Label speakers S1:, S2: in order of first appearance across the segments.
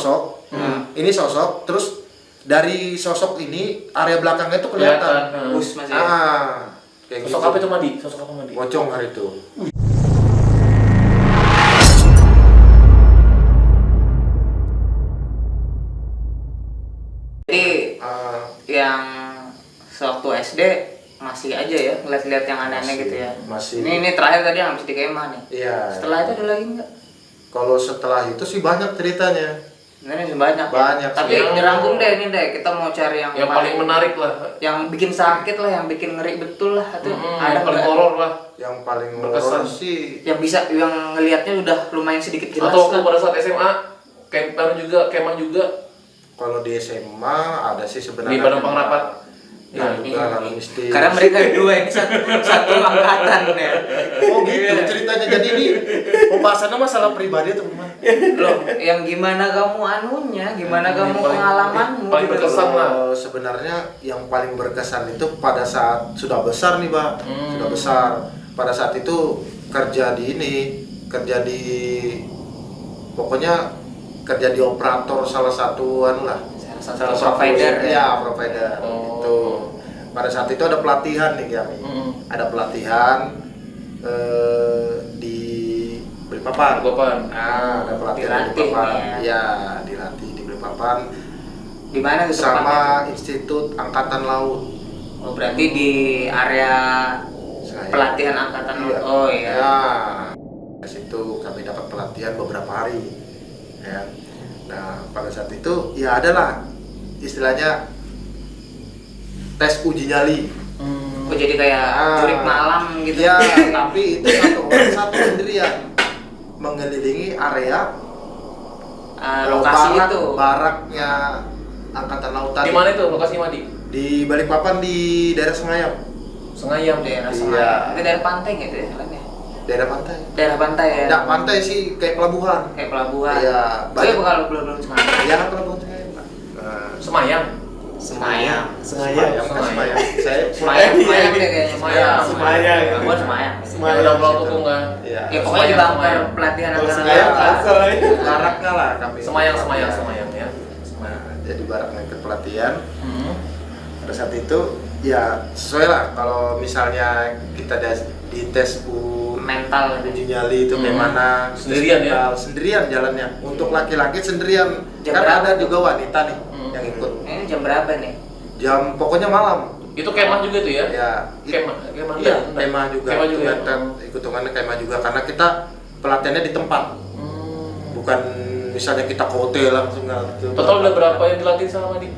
S1: sosok, ini sosok, terus dari sosok ini area belakangnya itu kelihatan.
S2: Bus masih.
S1: Kayak
S3: Sosok
S1: gitu.
S3: apa itu Madi? Sosok apa Madi?
S1: Pocong hari itu.
S2: Jadi yang sewaktu SD masih aja ya ngeliat-liat yang aneh-aneh gitu ya.
S1: Masih.
S2: Ini terakhir tadi yang habis di kemah nih.
S1: Iya.
S2: Setelah itu ada lagi nggak?
S1: Kalau setelah itu sih banyak ceritanya.
S2: Sebenarnya banyak.
S1: Banyak
S2: Ya? Tapi
S1: sih.
S2: dirangkum deh ini deh. Kita mau cari yang
S3: paling menarik lah.
S2: yang bikin sakit lah, yang bikin ngeri betul lah. Itu ada
S3: Yang paling
S2: nggak?
S3: horor lah.
S1: Yang paling
S3: Berkesan
S1: horor sih.
S2: Yang bisa yang ngelihatnya udah lumayan sedikit jelas.
S3: Atau waktu
S2: lah.
S3: pada saat SMA, kemah juga.
S1: Kalau di SMA ada sih sebenarnya.
S3: Di Padang Pengrapat.
S1: Ya, juga lalu mistis.
S2: Karena mereka dua ini satu angkatan ya.
S1: Oh gitu ceritanya. Jadi ini pembahasannya masalah pribadi atau gimana?
S2: Loh, yang gimana kamu anunya, gimana kamu pengalamanmu?
S3: paling
S2: gitu
S3: berkesan
S2: loh.
S3: lah.
S1: Sebenarnya yang paling berkesan itu pada saat sudah besar nih, Pak. Sudah besar. Pada saat itu kerja pokoknya kerja di operator salah satu anu lah.
S2: Salah satu provider
S1: ya, provider. Itu. Pada saat itu ada pelatihan nih kami. Ada pelatihan di Balikpapan. Nah, ada pelatihan di Balikpapan. Ya, dilatih di Balikpapan.
S2: Di mana tuh
S1: Sama
S2: tempatnya?
S1: Institut Angkatan Laut.
S2: Oh, berarti di area pelatihan angkatan laut. Oh iya.
S1: Ya. Di situ kami dapat pelatihan beberapa hari. Ya. Nah, pada saat itu ya adalah istilahnya tes uji nyali.
S2: Oh, jadi kayak jurik malam gitu.
S1: Ya, tapi itu satu sendirian mengelilingi area
S2: lokasi
S1: barak,
S2: itu.
S1: baraknya Angkatan Laut tadi.
S3: Di mana itu lokasi Madi?
S1: Di Balikpapan di daerah Sengayam.
S3: Sengayam.
S2: Daerah
S1: Iya.
S2: Semayang. Itu daerah pantai gitu ya, jalannya.
S1: Daerah pantai.
S2: Daerah pantai ya.
S1: Enggak pantai sih, kayak pelabuhan.
S2: Kayak pelabuhan.
S1: Iya,
S2: Saya kalau belum Semayang.
S1: Ya, pelabuhan Sengayam, Pak.
S3: Semayang.
S2: Semayang.
S1: Semayam. Saya
S2: Semayang deh kayaknya.
S3: Semayang.
S2: Pelabuhan Semayang.
S3: Semayang udah pulau Tukung kan?
S1: Iya.
S2: Ya pokoknya di bangker pelatihan angkatan laut.
S1: Baraknya lah kami.
S3: Semayang
S1: Ya.
S3: ya.
S1: Nah, jadi baraknya ikut pelatihan. Pada saat itu ya sesuai lah kalau misalnya kita di tes
S2: Mental gitu.
S1: uji nyali itu gimana
S3: Sendirian ya?
S1: sendirian jalannya untuk laki-laki sendirian
S2: Jam
S1: karena
S2: berapa?
S1: ada juga wanita nih yang ikut
S2: Ini jam berapa nih?
S1: jam pokoknya malam
S3: Itu kemah juga tuh ya?
S1: ya
S3: Kemah
S1: iya kemah juga
S3: ya?
S1: hitungannya kemah juga karena kita pelatihannya di tempat bukan misalnya kita ke hotel langsung gitu.
S3: Total udah berapa yang dilatih sama Madi?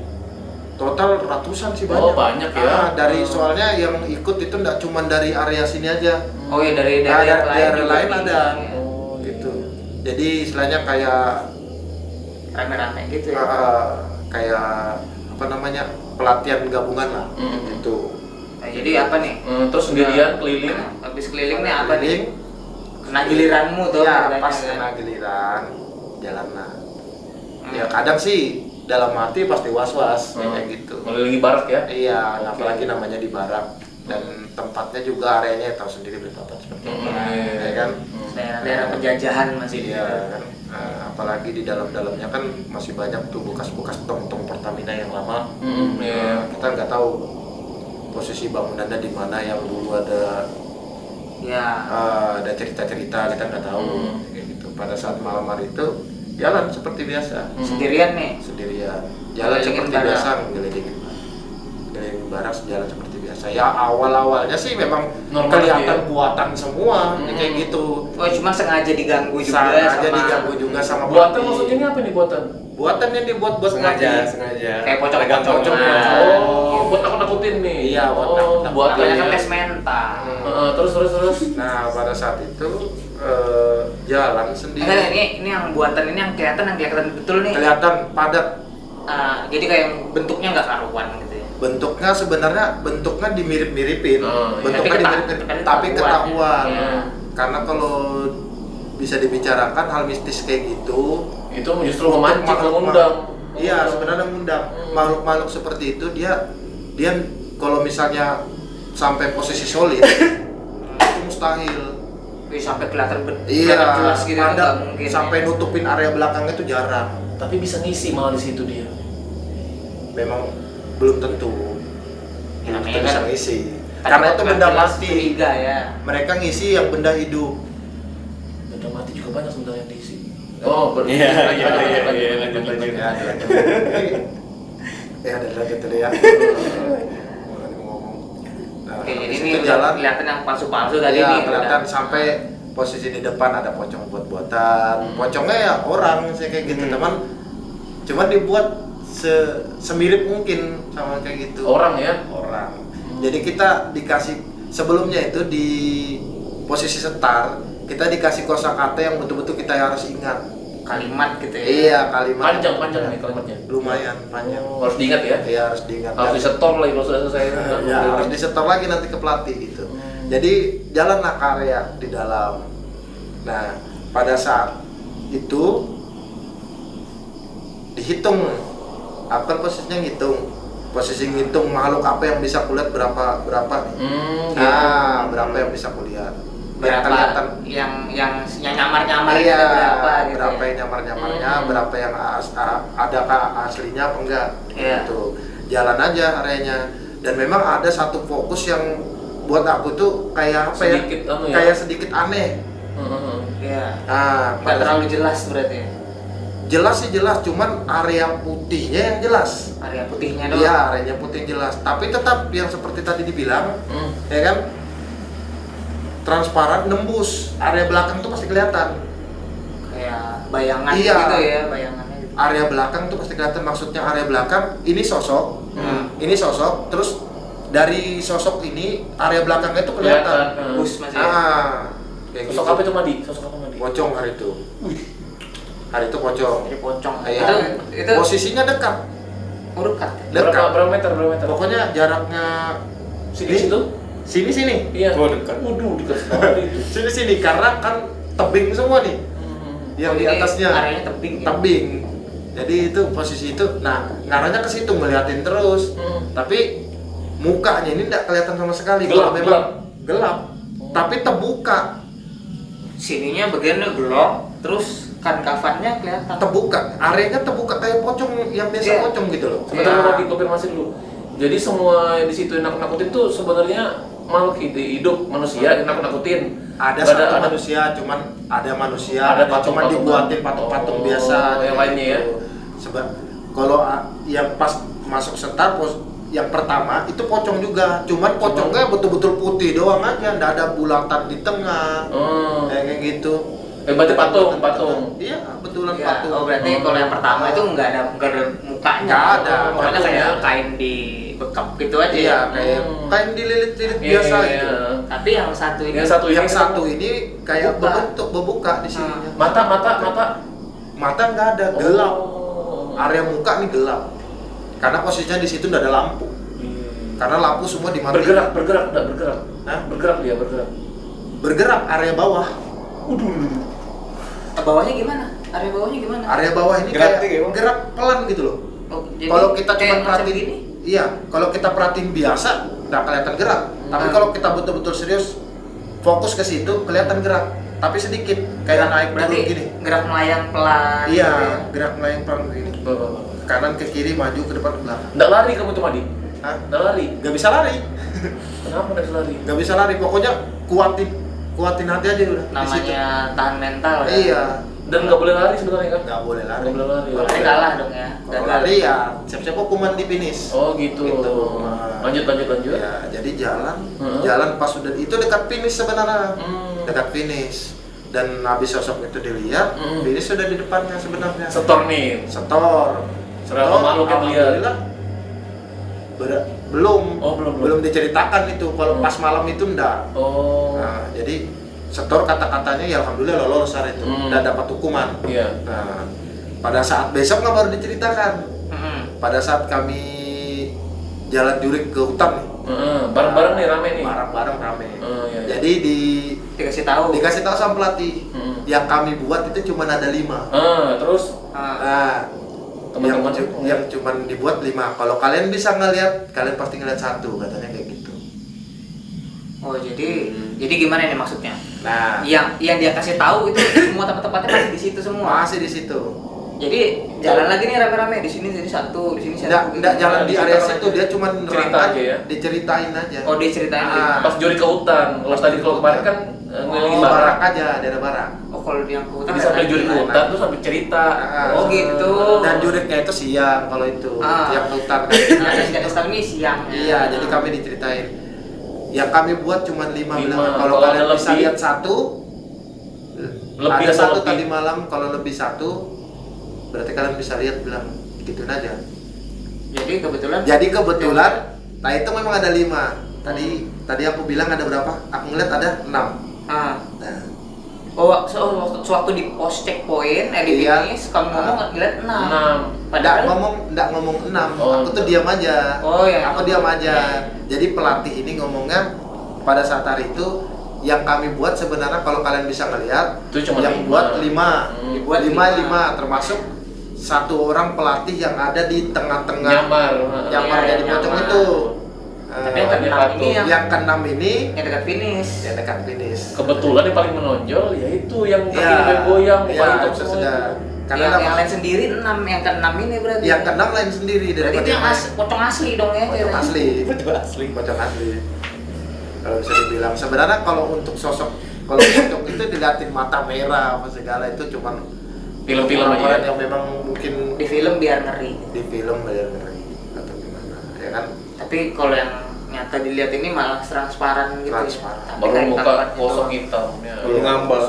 S1: Total ratusan sih banyak.
S3: Oh, banyak ya.
S1: Dari soalnya yang ikut itu enggak cuma dari area sini aja.
S2: Oh iya dari
S1: Daerah
S2: juga
S1: lain
S2: nih.
S1: ada.
S2: Iya.
S1: Oh, gitu. Jadi istilahnya kayak
S2: Rame-rame gitu ya.
S1: kayak apa namanya? Pelatihan gabungan lah. Gitu.
S2: Nah, jadi apa nih?
S3: Terus sendirian keliling.
S2: Habis keliling nih apa nih?
S1: Keliling.
S2: Kena giliranmu tuh.
S1: Ya,
S2: katanya,
S1: pas
S2: kan?
S1: kena giliran jalan lah. Ya kadang sih dalam hati pasti was-was kayak gitu.
S3: Mengelilingi barak ya?
S1: Iya, apalagi namanya di barak dan tempatnya juga areanya tahu sendiri Balikpapan seperti apa, ya kan?
S2: Daerah-daerah penjajahan masih.
S1: Iya kan. Nah, apalagi di dalam-dalamnya kan masih banyak tuh bekas-bekas tong-tong Pertamina yang lama.
S3: Iya.
S1: Kita nggak tahu posisi bangunannya di mana yang dulu ada
S2: Ya.
S1: ada cerita-cerita kita nggak tahu kayak gitu. Pada saat malam hari itu jalan seperti biasa.
S2: Sendirian nih.
S1: Sendirian jalan
S2: Ngelilingin
S1: seperti
S2: barak.
S1: biasa ngelilingin barak jalan seperti biasa ya awalnya sih memang
S3: Normal
S1: kelihatan
S3: ya?
S1: buatan semua kayak gitu
S2: Oh cuma sengaja diganggu juga
S1: sengaja
S2: sama
S1: diganggu juga sama
S3: Buatan
S1: pelatih.
S3: maksudnya ini apa nih buatan?
S1: buatan yang dibuat buat pelatih.
S2: kayak pocong-pocong.
S3: Oh, buat nakut-nakutin nih.
S1: Iya, buat
S3: Oh,
S1: nakut-nakutin.
S3: buatan
S2: Makanya
S3: ya.
S2: kan tes mental.
S3: Terus.
S1: Nah pada saat itu jalan sendiri
S2: Enggak, ini yang buatan ini yang kelihatan betul nih.
S1: kelihatan padat.
S2: Jadi kayak bentuknya nggak karuan gitu ya.
S1: Bentuknya sebenarnya dimirip-miripin, bentuknya
S2: Tapi
S1: dimirip-miripin, tapi ketahuan.
S2: Ya.
S1: Karena kalau bisa dibicarakan hal mistis kayak gitu,
S3: Itu justru memancing, mengundang.
S1: Iya, sebenarnya mengundang makhluk-makhluk seperti itu dia kalau misalnya sampai posisi solid itu mustahil.
S2: Sampai kelihatan
S1: Iya,
S2: jelas gitu kan
S1: padat
S2: nggak mungkin.
S1: sampai
S2: ya.
S1: nutupin area belakangnya itu jarang.
S3: Tapi bisa ngisi malah di situ dia.
S1: Memang belum tentu.
S2: Ya,
S1: Belum
S2: namanya
S1: tentu bisa
S2: kan-
S1: ngisi.
S2: Kan
S1: Karena itu benda
S2: jelas
S1: mati.
S2: curiga ya.
S1: Mereka ngisi yang benda hidup.
S3: Benda mati juga banyak sebenarnya yang diisi. Oh,
S4: Iya, iya, iya,
S3: lanjut,
S4: iya,
S3: lanjut,
S4: lanjut,
S3: lanjut.
S1: Ya, ya ada lanjut dulu ya. Mulai ngomong. Nah,
S2: Oke, jadi
S1: habis
S2: ini
S1: itu
S2: udah
S1: jalan.
S2: kelihatan yang palsu-palsu tadi
S1: Iya,
S2: nih.
S1: kelihatan
S2: udah.
S1: sampai posisi di depan ada pocong buat-buatan. Pocongnya ya orang sih kayak gitu, teman. Cuman dibuat semirip mungkin sama kayak gitu.
S3: Orang ya?
S1: Orang. Jadi kita dikasih sebelumnya itu di posisi setar, kita dikasih kosakata yang betul-betul kita harus ingat.
S2: Kalimat gitu ya.
S1: Iya, kalimat
S3: Panjang nih kalimatnya.
S1: lumayan panjang.
S3: Oh, harus diingat ya?
S1: Iya, harus diingat.
S3: Harus disetor lagi kalau sudah selesai.
S1: Ya, harus disetor lagi nanti ke pelatih gitu. Jadi jalanlah karya di dalam. Nah, pada saat itu dihitung, apa posisinya ngitung, posisi ngitung makhluk apa yang bisa kulihat berapa nih.
S3: Gitu.
S1: Nah, berapa yang bisa kulihat.
S2: Berapa
S1: kelihatan.
S2: yang nyamar-nyamar
S1: Iya,
S2: itu berapa gitu.
S1: berapa
S2: ya.
S1: yang nyamar-nyamarnya, berapa yang adakah aslinya apa enggak.
S2: Iya.
S1: Gitu. Jalan aja areanya. Dan memang ada satu fokus yang buat aku tuh kayak apa
S3: Sedikit
S1: ya?
S3: anu ya?
S1: Kayak sedikit aneh.
S2: Iya.
S1: Ah,
S2: Nggak terlalu jelas berarti.
S1: jelas sih jelas, cuman area putihnya yang jelas.
S2: Area putihnya doang.
S1: Iya, areanya putih jelas. Tapi tetap yang seperti tadi dibilang, ya kan? Transparan nembus. Area belakang tuh pasti kelihatan.
S2: Kayak bayangan
S1: Iya.
S2: gitu ya, bayangannya gitu.
S1: Area belakang tuh pasti kelihatan, maksudnya area belakang ini sosok.
S2: Hmm.
S1: Ini sosok, terus dari sosok ini area belakangnya tuh kelihatan.
S3: Kelihatan.
S2: Bus masih.
S1: Kayak
S3: Sosok apa itu Madi? Sosok apa Madi?
S1: Pocong hari itu. Hari itu pocong.
S2: Jadi pocong.
S1: Iya.
S2: Itu
S1: Posisinya dekat.
S2: dekat.
S1: Dekat.
S3: Berapa meter? Berapa meter?
S1: Pokoknya jaraknya
S3: Sini situ?
S1: sini.
S3: Iya.
S4: Oh, dekat.
S3: Waduh, dekat sekali itu.
S1: Sini karena kan tebing semua nih. Yang
S2: Oh,
S1: di
S2: jadi
S1: atasnya
S2: areanya tebing ya?
S1: Tebing. Jadi itu posisi itu. Nah, ngarahnya ke situ ngeliatin terus. Tapi mukanya ini tidak kelihatan sama sekali.
S3: Gelap,
S1: Kalau memang gelap. Tapi terbuka.
S2: Sininya bagiannya gelap, terus kan kafannya kelihatan.
S1: Terbuka. Areanya terbuka kayak pocong yang biasa
S2: Iya.
S1: pocong gitu loh.
S3: Sebentar
S1: Nah,
S3: Madi konfirmasi dulu. Jadi semua yang di situ yang nakut-nakutin tuh sebenarnya makhluk hidup manusia yang nakut-nakutin.
S1: ada
S3: Nggak
S1: satu manusia, cuman ada manusia,
S3: Ada
S1: ada cuman
S3: patung-patungan.
S1: dibuatin patung-patung
S3: Oh,
S1: biasa
S3: yang
S1: kayak
S3: lainnya ya?
S1: Sebab kalau yang pas masuk setar yang pertama itu pocong juga, cuman pocongnya betul-betul putih doang aja, nggak ada bulatan di tengah, kayak gitu.
S3: Berarti patung.
S1: Iya, betulan
S2: Ya,
S1: patung.
S2: oh berarti kalau yang pertama itu nggak ada mukanya.
S1: Nggak ada,
S2: Pokoknya
S1: patungnya.
S2: kayak kain dibekap gitu aja.
S1: Iya,
S2: ya.
S1: kayak kain dililit-lilit
S3: Iya,
S1: biasa
S3: iya,
S1: gitu.
S3: iya.
S2: Tapi yang satu ini
S3: Yang satu
S1: Yang
S3: ini
S1: satu ini kayak
S2: Buka.
S1: berbuka di sininya.
S3: mata.
S1: Mata nggak ada, gelap.
S3: Oh.
S1: Area muka nih gelap. Karena posisinya di situ nggak ada lampu. Karena lampu semua dimatiin.
S3: Bergerak.
S1: Hah?
S3: Bergerak.
S1: Bergerak area bawah.
S2: bawahnya gimana? Area bawahnya gimana?
S1: Area bawah ini
S4: Gerak
S1: kayak
S4: gitu,
S1: gerak pelan gitu loh.
S2: Oh, jadi
S1: Kalau kita
S2: kayak
S1: cuma
S2: macam
S1: perhatiin
S2: gini?
S1: iya, kalau kita perhatiin biasa nggak kelihatan gerak. Tapi kalau kita betul-betul serius fokus ke situ kelihatan gerak, tapi sedikit kayak naik
S2: Berarti
S1: turun gini.
S2: gerak melayang pelan.
S1: Iya,
S2: gitu ya?
S1: gerak melayang pelan begini. Kanan ke kiri, maju ke depan ke belakang.
S3: Nggak lari kamu tuh Madi?
S1: Hah?
S3: Nggak lari?
S1: Gak bisa lari.
S3: Kenapa nggak bisa lari?
S1: Gak bisa lari. Pokoknya kuatin hati aja udah. di situ.
S2: Namanya tahan mental ya.
S1: Iya.
S3: Dan nggak boleh lari sebenarnya kan?
S1: Nggak boleh lari.
S3: Nggak boleh lari.
S2: Berarti kalah dong ya.
S1: Kalau
S2: Gagal.
S1: lari ya siap-siap hukuman di finish.
S3: Oh gitu.
S1: Gitu.
S3: Lanjut.
S1: Ya, jadi jalan,
S3: Heeh.
S1: jalan pas sudah itu dekat finish sebenarnya.
S3: Hmm.
S1: Dekat finish. Dan habis sosok itu dilihat, finish sudah di depannya sebenarnya.
S3: Setor nih.
S1: Setor.
S3: Berapa makhluk yang lihat?
S1: alhamdulillah, belum.
S3: Oh, belum.
S1: Belum diceritakan itu. Kalau pas malam itu enggak.
S3: Oh.
S1: Nah, jadi setor kata-katanya ya alhamdulillah lolos hari itu dan dapat hukuman.
S3: Iya.
S1: Nah, pada saat besok nggak baru diceritakan.
S2: Mm-mm.
S1: Pada saat kami jalan jurik ke hutan nih.
S3: Bareng-bareng nih rame nih.
S1: Bareng-bareng rame.
S3: Iya.
S1: Jadi
S2: Dikasih tahu.
S1: dikasih tahu sama pelatih. Yang kami buat itu cuma ada 5.
S3: Terus
S2: Ah,
S1: Nah,
S3: teman-teman
S1: yang cuma dibuat 5. Kalau kalian bisa ngelihat, kalian pasti ngelihat 1 katanya kayak gitu.
S2: oh jadi gimana nih maksudnya?
S1: Nah,
S2: Yang dia kasih tahu itu semua tempat-tempatnya masih di situ semua.
S1: masih di situ.
S2: Jadi jalan lagi nih rame-rame di sini satu, di sini satu.
S1: Enggak jalan di
S3: Di
S1: area
S3: situ
S1: situ, dia cuma
S3: cerita aja ya?
S1: diceritain aja.
S2: Oh, diceritain.
S1: Ah.
S3: Pas Jori ke hutan. Kalau tadi kalau kemarin kan ngeliling
S1: Barak
S3: barak.
S1: aja, daerah barak.
S2: Oh, kalau yang ke hutan
S3: Jadi sampai Jori ke
S1: lain.
S3: hutan tuh sampai cerita.
S2: Oh, gitu.
S1: Dan juriknya itu siang kalau itu, yang hutan.
S2: Nah, yang sekarang ini siang.
S1: Iya, jadi kami diceritain. Yang kami buat cuma 5
S3: Lima.
S1: bilang. Kalau
S3: Kalau
S1: kalian
S3: ada
S1: bisa
S3: lebih,
S1: lihat satu,
S3: lebih
S1: ada
S3: atau
S1: satu
S3: lebih?
S1: tadi malam. Kalau lebih satu, berarti kalian bisa lihat bilang gituin aja.
S2: Jadi kebetulan.
S1: Nah itu memang ada 5. Tadi aku bilang ada berapa? Aku ngeliat ada 6.
S2: Ah.
S1: Nah,
S2: Sewaktu di pos checkpoint, di
S1: Iya.
S2: finish, kamu ngomong ngeliat 6.
S3: 6.
S2: Padahal
S1: enggak ngomong 6.
S3: Oh.
S1: Aku tuh diam aja.
S2: Oh, ya.
S1: Aku diam aja. Jadi pelatih ini ngomongnya pada saat hari itu yang kami buat sebenarnya kalau kalian bisa ngelihat
S3: Itu cuma
S1: yang
S3: 5.
S1: buat 5.
S2: Dibuat
S1: 5 termasuk satu orang pelatih yang ada di tengah-tengah
S3: Nyamar.
S1: nyamar
S2: Iya,
S1: jadi pocong
S2: nyamar.
S1: itu.
S2: Tapi yang keenam
S3: Patung.
S2: ini
S1: yang keenam ini
S2: yang dekat finish.
S1: yang dekat finish.
S3: Kebetulan yang paling menonjol yaitu yang
S1: Ya,
S3: kakinya goyang,
S1: ya,
S3: paling top
S1: itu
S3: semua
S1: sudah.
S3: itu.
S1: Karena
S2: yang lain sendiri 6, yang ke-6 ini berarti.
S1: yang keenam lain sendiri
S2: Berarti itu yang pocong asli dong ya.
S1: pocong
S2: kayaknya.
S1: asli.
S4: asli.
S1: Pocong asli. Kalau bisa dibilang sebenarnya kalau untuk sosok kalau pocong itu dilihatin mata merah apa segala itu cuman
S3: Film-film aja
S1: orang
S3: ya?
S1: yang memang mungkin
S2: Di film biar ngeri.
S1: di film bayar ngeri atau gimana ya kan.
S2: Tapi kalau yang nyata dilihat ini malah transparan gitu.
S1: Transparan.
S2: Ya. Tapi
S3: Baru
S2: kayak
S3: muka
S2: tamparan
S3: kosong
S2: gitu.
S3: hitam ya.
S4: Baru ngambang.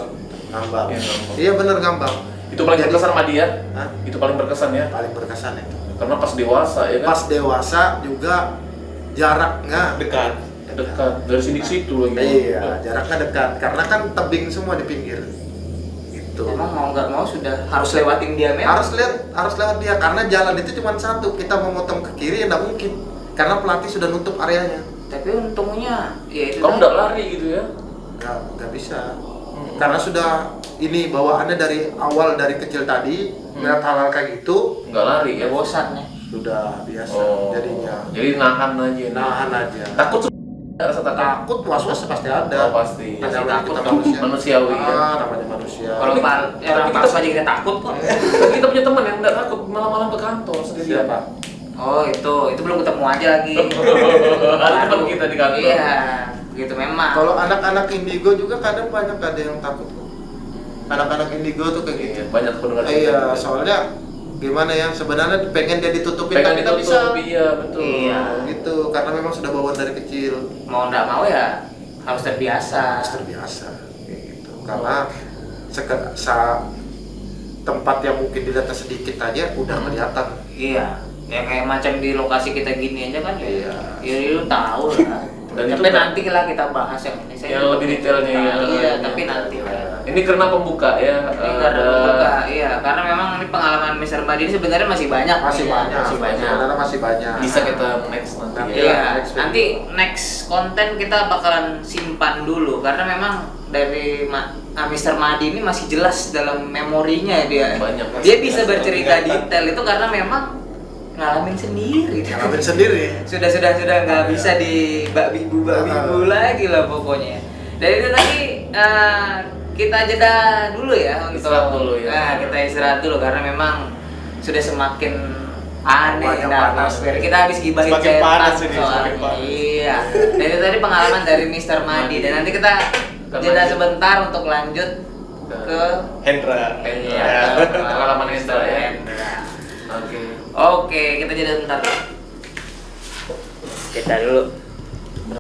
S1: Ngambang.
S3: Iya, ngambang.
S1: Iya bener ngambang.
S3: Itu paling
S1: Jadi-
S3: berkesan sama dia.
S1: Hah?
S3: Itu paling berkesan ya.
S1: Paling berkesan itu.
S3: Karena pas dewasa ya kan.
S1: Pas dewasa juga jaraknya
S4: Dekat.
S3: Dekat dari sini ke situ lagi.
S1: Iya, jaraknya dekat karena kan tebing semua di pinggir. Gitu.
S2: Emang mau nggak mau sudah harus lewatin dia memang.
S1: Harus lewat dia karena jalan itu cuma satu. Kita mau motong ke kiri ya nggak mungkin karena pelatih sudah nutup areanya.
S2: Tapi untungnya ya itu.
S3: Kamu
S2: tadi.
S3: udah lari gitu ya.
S1: Nggak bisa. Karena sudah ini bawaannya dari awal dari kecil tadi ngeliat hal-hal kayak gitu
S3: Nggak lari
S2: Ya
S3: ya.
S2: bosan ya.
S1: sudah biasa
S3: Oh.
S1: jadinya.
S3: Jadi nahan aja.
S1: Nahan aja.
S3: Takut rasa takut.
S1: Takut was-was pasti ada.
S3: Oh, pasti.
S1: Ada
S2: Pasti
S1: takut
S2: takut.
S1: manusia.
S3: Manusiawi, ya.
S1: Namanya manusia.
S2: Kalau orang
S3: kita-
S2: palsu aja kita takut kok.
S3: Tapi kita punya teman yang nggak takut malam-malam ke kantor sendirian.
S1: Siapa?
S2: Oh itu belum ketemu aja lagi.
S3: Ada teman kita di kantor.
S2: Iya, gitu memang.
S1: Kalau anak-anak indigo juga kadang banyak ada yang takut. Anak-anak indigo tuh kayak gitu.
S3: Iya, banyak pendengar
S1: Iya, soalnya gimana ya? Sebenarnya pengen dia ditutupin
S3: pengen
S1: tapi nggak bisa.
S3: ditutup, iya betul.
S2: Iya.
S1: Gitu, karena memang sudah bawaan dari kecil.
S2: Mau nggak mau ya harus terbiasa.
S1: Harus terbiasa kayak gitu. Karena tempat yang mungkin dilihatnya sedikit aja udah kelihatan.
S2: Iya, ya kayak macam di lokasi kita gini aja kan ya.
S1: Iya.
S2: Ya lu tahu lah.
S3: Dan
S2: Tapi
S3: itu
S2: nanti lah kita bahas yang ini.
S3: Yang lebih detailnya ya.
S2: Iya, tapi nanti lah.
S3: Ini karena pembuka ya.
S2: Ini karena membuka, iya, karena memang ini pengalaman Mr. Madi ini sebenarnya masih banyak.
S1: Masih
S2: ya.
S1: banyak.
S2: Masih banyak.
S1: Sebenarnya masih banyak.
S3: Bisa kita next nanti ya.
S2: Iya,
S1: next video.
S2: nanti next konten kita bakalan simpan dulu karena memang dari Mr. Madi ini masih jelas dalam memorinya dia.
S3: Banyak.
S2: Dia bisa bercerita detail itu karena memang ngalamin sendiri.
S1: Ngalamin sendiri.
S2: Sudah nggak bisa di babibu lagi lah pokoknya. Dan itu tadi kita jeda dulu ya untuk
S3: Istirahat dulu ya.
S2: Nah, kita istirahat dulu karena memang sudah semakin aneh
S1: Banyak
S2: dan
S1: panas.
S2: atmosfer. Kita habis gibahin
S4: Semakin
S2: cetak
S4: panas ini,
S2: soalnya.
S4: semakin panas.
S2: Iya. Dan itu tadi pengalaman dari Mr. Madi dan nanti kita jeda sebentar untuk lanjut ke
S4: Hendra.
S2: Iya,
S3: Pengalaman Hendra ya.
S2: Hendra.
S3: Oke.
S2: Oke, kita jeda sebentar. Kita dulu.